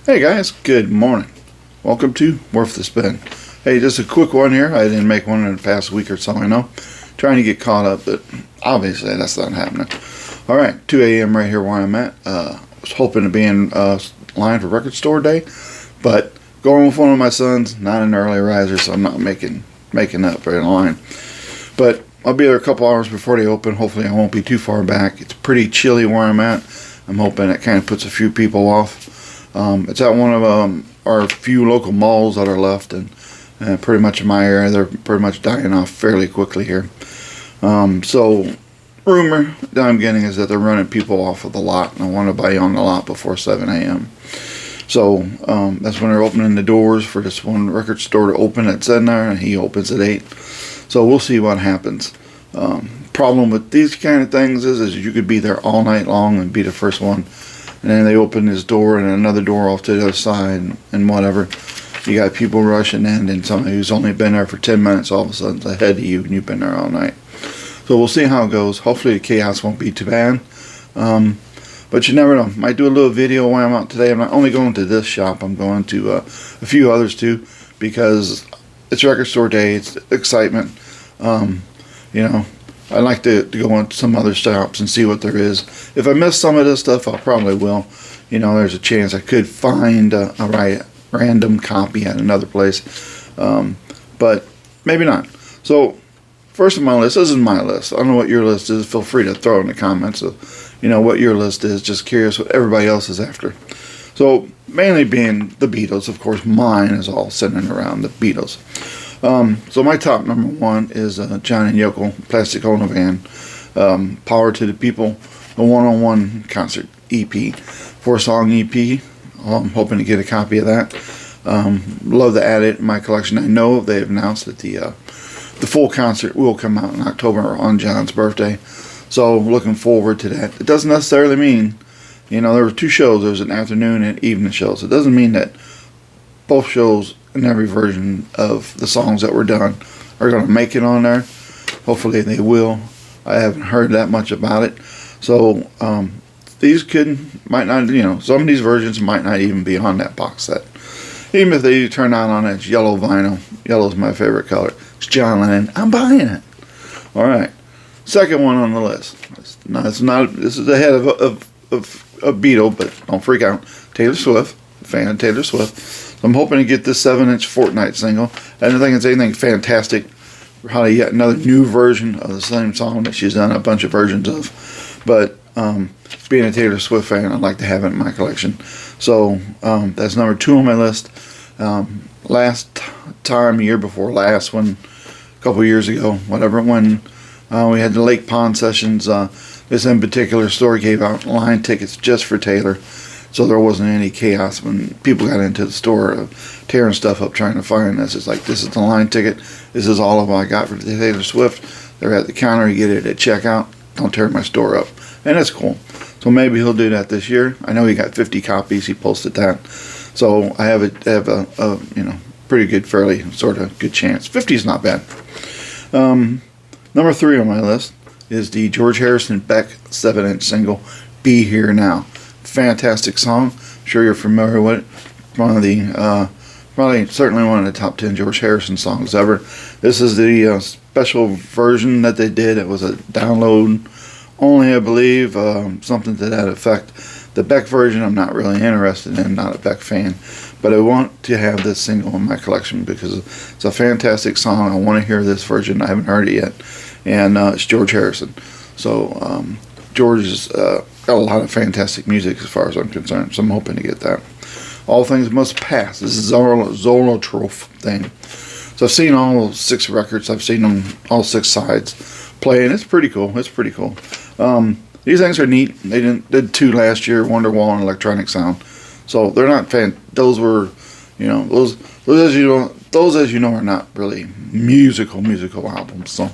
Hey guys, good morning. Welcome to Worth the Spin. Hey, just a quick one here. I didn't make one in the past week or so, I know. Trying to get caught up, but obviously that's not happening. Alright, 2 a.m. right here where I'm at. Was hoping to be in line for record store day, but going with one of my sons, not an early riser, so I'm not making that for in line. But I'll be there a couple hours before they open. Hopefully I won't be too far back. It's pretty chilly where I'm at. I'm hoping it kind of puts a few people off. It's at one of our few local malls that are left, and pretty much in my area, they're pretty much dying off fairly quickly here. So, rumor that I'm getting is that they're running people off of the lot, and I want to buy on the lot before 7 a.m. So, that's when they're opening the doors for this one record store to open that's in there, and he opens at 8. So, we'll see what happens. Problem with these kind of things is you could be there all night long and be the first one. And then they open this door and another door off to the other side and whatever. You got people rushing in, and somebody who's only been there for 10 minutes all of a sudden is ahead of you, and you've been there all night. So we'll see how it goes. Hopefully the chaos won't be too bad. But you never know. Might do a little video while I'm out today. I'm not only going to this shop. I'm going to a few others too, because it's record store day. It's excitement. I like to go into some other shops and see what there is. If I miss some of this stuff, I probably will. There's a chance I could find a random copy at another place. But maybe not. So, first on my list, this is my list. I don't know what your list is. Feel free to throw it in the comments. What your list is. Just curious what everybody else is after. So, mainly being the Beatles. Of course, mine is all centered around the Beatles. So my top number one is John and Yoko, Plastic Ono Band, Power to the People, a one-on-one concert EP, 4-song EP. I'm hoping to get a copy of that. Love to add it in my collection. I know they've announced that the full concert will come out in October on John's birthday, so looking forward to that. It doesn't necessarily mean, there were 2 shows. There was an afternoon and evening show, so it doesn't mean that both shows and every version of the songs that were done are going to make it on there. Hopefully they will. I haven't heard that much about it. So these might not, some of these versions might not even be on that box set. Even if they turn out on that yellow vinyl. Yellow is my favorite color. It's John Lennon. I'm buying it. All right. Second one on the list. This is ahead of Beatle, but don't freak out. Taylor Swift. Fan of Taylor Swift. I'm hoping to get this 7-inch Fortnite single. I don't think it's anything fantastic. Probably yet another new version of the same song that she's done a bunch of versions of. But being a Taylor Swift fan, I'd like to have it in my collection. So that's number 2 on my list. Last time, year before last, a couple years ago, whatever, when we had the Lake Pond sessions, this in particular store gave out line tickets just for Taylor. So there wasn't any chaos when people got into the store tearing stuff up trying to find this. It's like, this is the line ticket. This is all of what I got for Taylor Swift. They're at the counter. You get it at checkout. Don't tear my store up. And that's cool. So maybe he'll do that this year. I know he got 50 copies. He posted that. So I have a pretty good, fairly sort of good chance. 50 is not bad. Number 3 on my list is the George Harrison Beck 7-inch single, Be Here Now. Fantastic song. I'm sure you're familiar with it. One of the certainly one of the top 10 George Harrison songs ever. This is the special version that they did. It was a download only, I believe, something to that effect. The Beck version I'm not really interested in. Not a Beck fan, but I want to have this single in my collection because it's a fantastic song. I want to hear this version. I haven't heard it yet, and it's George Harrison. So George has got a lot of fantastic music as far as I'm concerned, so I'm hoping to get that. All Things Must Pass. This is a Zoetrope thing. So I've seen all 6 records. I've seen them all 6 sides playing. It's pretty cool. These things are neat. They did 2 last year, Wonderwall and Electronic Sound. So they're not those were, those as you know are not really musical albums. So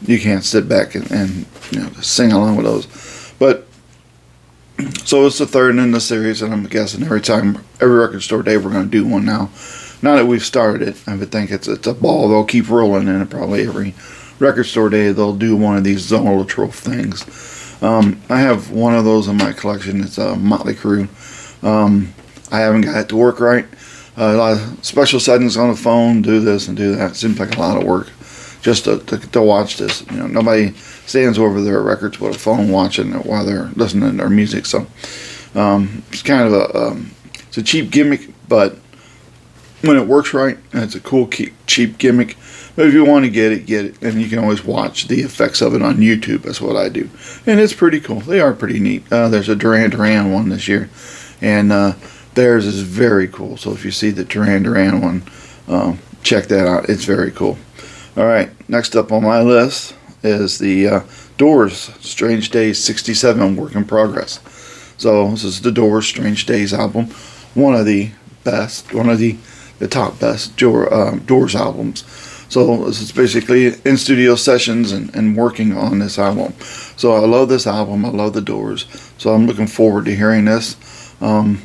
you can't sit back and sing along with those. But so it's the 3rd in the series, and I'm guessing every record store day we're going to do one now. Now that we've started it, I would think it's a ball they'll keep rolling, and probably every record store day they'll do one of these Zoetrope things. I have one of those in my collection. It's a Motley Crue. I haven't got it to work right. A lot of special settings on the phone, do this and do that. It seems like a lot of work just to watch this. You know, nobody stands over their records with a phone watching it while they're listening to their music. So it's kind of it's a cheap gimmick, but when it works right, it's a cool, cheap gimmick. But if you want to get it. And you can always watch the effects of it on YouTube. That's what I do. And it's pretty cool. They are pretty neat. There's a Duran Duran one this year. And theirs is very cool. So if you see the Duran Duran one, check that out. It's very cool. All right. Next up on my list is the Doors Strange Days 67 Work in Progress. So this is the Doors Strange Days album. One of the best, one of the top best Doors albums. So this is basically in studio sessions and working on this album. So I love this album. I love the Doors. So I'm looking forward to hearing this. I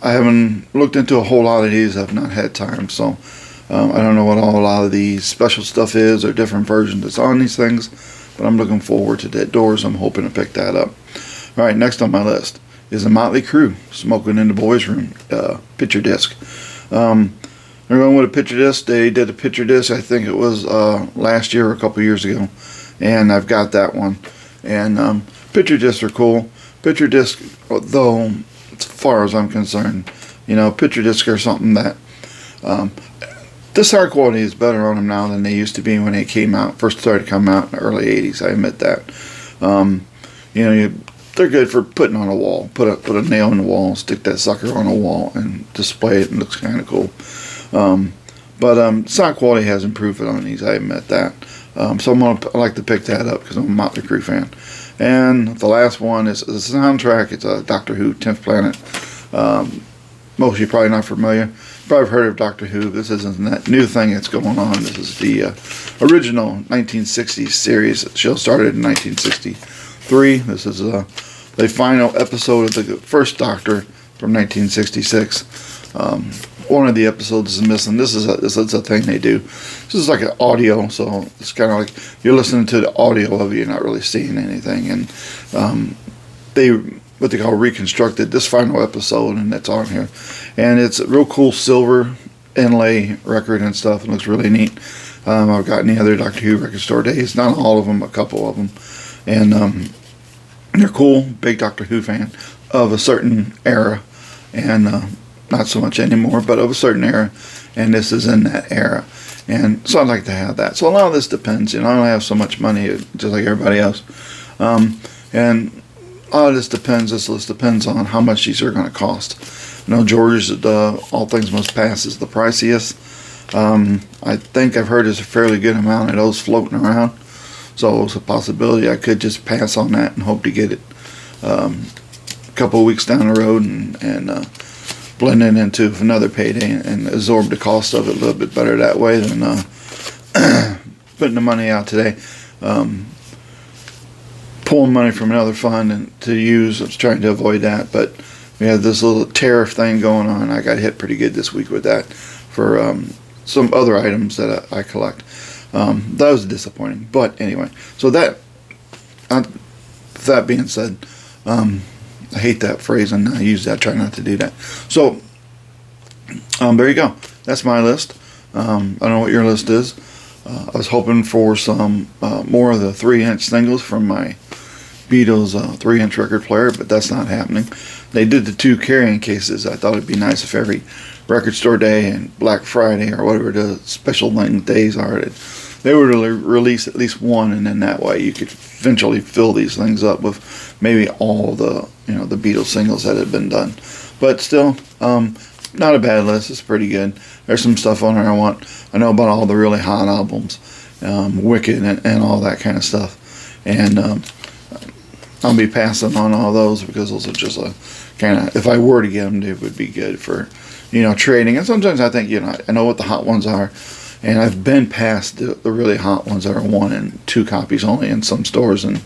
haven't looked into a whole lot of these. I've not had time. So I don't know what a lot of the special stuff is or different versions that's on these things. But I'm looking forward to that Doors. I'm hoping to pick that up. All right, next on my list is the Motley Crue, Smoking in the Boys Room picture disc. They're going with a picture disc. They did a picture disc, I think it was last year or a couple years ago, and I've got that one. And picture discs are cool. Picture disc, though, as far as I'm concerned, you know, picture discs are something that the sound quality is better on them now than they used to be when they first started coming out in the early '80s. I admit that. You know, they're good for putting on a wall. Put a nail in the wall, stick that sucker on a wall, and display it. And it looks kind of cool. But sound quality has improved on these. I admit that. So I like to pick that up because I'm a Motley Crue fan. And the last one is the soundtrack. It's a Doctor Who 10th Planet. Most of you probably not familiar. Probably heard of Doctor Who. This isn't that new thing that's going on. This is the original 1960s series. The show started in 1963. This is the final episode of the first Doctor from 1966. One of the episodes is missing. This is a thing they do. This is like an audio, so it's kind of like you're listening to the audio of it. You're not really seeing anything. And they what they call reconstructed this final episode, and it's on here. And it's a real cool silver inlay record and stuff. It looks really neat. I've got any other Doctor Who record store days. Not all of them, a couple of them. And they're cool. Big Doctor Who fan of a certain era. And not so much anymore, but of a certain era, and this is in that era, and so I'd like to have that. So a lot of this depends. You know, I don't have so much money, just like everybody else, and a lot of this depends. This list depends on how much these are going to cost. You know, George's All Things Must Pass is the priciest. I think I've heard there's a fairly good amount of those floating around, so it's a possibility I could just pass on that and hope to get it a couple of weeks down the road and blend it into another payday and absorb the cost of it a little bit better that way than putting the money out today. Pulling money from another fund and to use. I was trying to avoid that, but we had this little tariff thing going on. I got hit pretty good this week with that for some other items that I collect. That was disappointing. But anyway, so that being said, I hate that phrase and I use that. I try not to do that. So, there you go. That's my list. I don't know what your list is. I was hoping for some more of the 3-inch singles from my Beatles 3-inch record player, but that's not happening. They did the 2 carrying cases. I thought it'd be nice if every record store day and Black Friday or whatever the special days are, they were to release at least one, and then that way you could eventually fill these things up with maybe all the the Beatles singles that had been done. But still, not a bad list. It's pretty good. There's some stuff on there I know about all the really hot albums, Wicked and all that kind of stuff. And I'll be passing on all those because those are just a kind of, if I were to get them, it would be good for trading. And sometimes I think I know what the hot ones are. And I've been past the really hot ones that are 1 and 2 copies only in some stores, and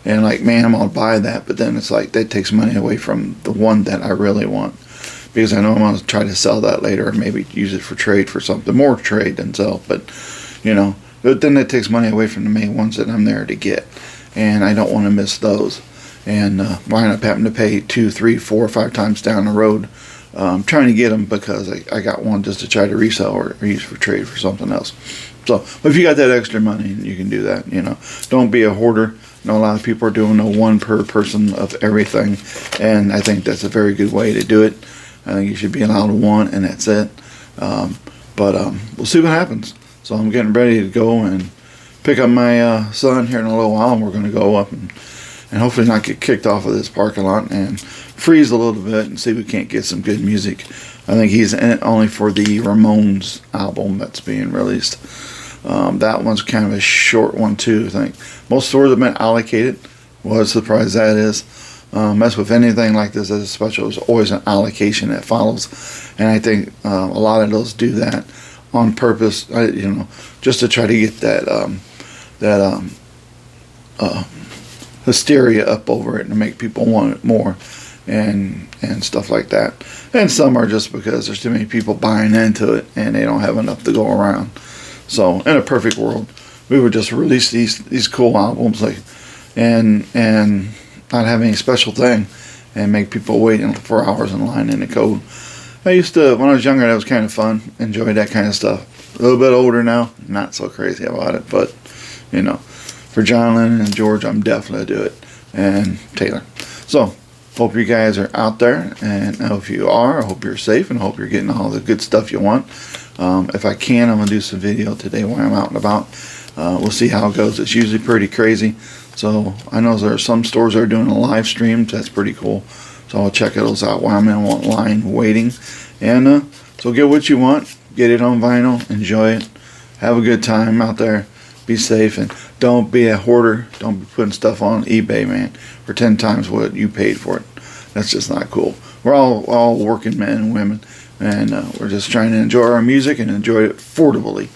like, man, I'll buy that, but then it's like that takes money away from the one that I really want, because I know I'm going to try to sell that later, or maybe use it for trade for something, more trade than sell, but then that takes money away from the main ones that I'm there to get, and I don't want to miss those. and wind up having to pay 2, 3, 4, 5 times down the road, trying to get them because I got one just to try to resell or use for trade for something else. So if you got that extra money, you can do that. Don't be a hoarder. I know a lot of people are doing a one per person of everything, and I think that's a very good way to do it. I think you should be allowed one, and that's it. But we'll see what happens. So I'm getting ready to go and pick up my son here in a little while, and we're going to go up and hopefully not get kicked off of this parking lot and freeze a little bit and see if we can't get some good music. I think he's in it only for the Ramones album that's being released. That one's kind of a short one too, I think. Most stores have been allocated. What a surprise that is. Mess with anything like this as a special, there's always an allocation that follows, and I think a lot of those do that on purpose, just to try to get that hysteria up over it and make people want it more, and stuff like that. And some are just because there's too many people buying into it and they don't have enough to go around. So in a perfect world, we would just release these cool albums and not have any special thing and make people waiting for hours in line in the code. I used to, when I was younger, that was kind of fun. Enjoyed that kind of stuff. A little bit older now, not so crazy about it, but for John Lennon and George, I'm definitely do it, and Taylor. So hope you guys are out there, and if you are, I hope you're safe and hope you're getting all the good stuff you want. If I can, I'm gonna do some video today while I'm out and about. We'll see how it goes. It's usually pretty crazy. So I know there are some stores that are doing a live stream. That's pretty cool. So I'll check those out while I'm in line waiting. And so get what you want. Get it on vinyl. Enjoy it. Have a good time out there. Be safe. And don't be a hoarder. Don't be putting stuff on eBay, man, for 10 times what you paid for it. That's just not cool. We're all working men and women. And we're just trying to enjoy our music and enjoy it affordably.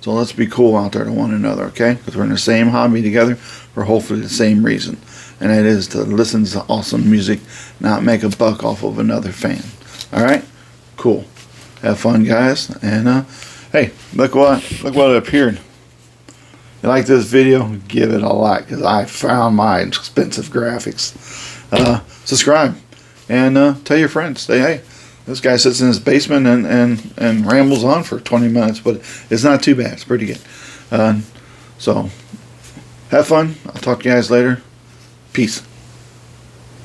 So let's be cool out there to one another, okay? Because we're in the same hobby together for hopefully the same reason. And that is to listen to awesome music, not make a buck off of another fan. All right? Cool. Have fun, guys. And, hey, look what appeared. You like this video? Give it a like, because I found my expensive graphics. Subscribe. And tell your friends. Say, hey, this guy sits in his basement and rambles on for 20 minutes, but it's not too bad. It's pretty good. So, have fun. I'll talk to you guys later. Peace.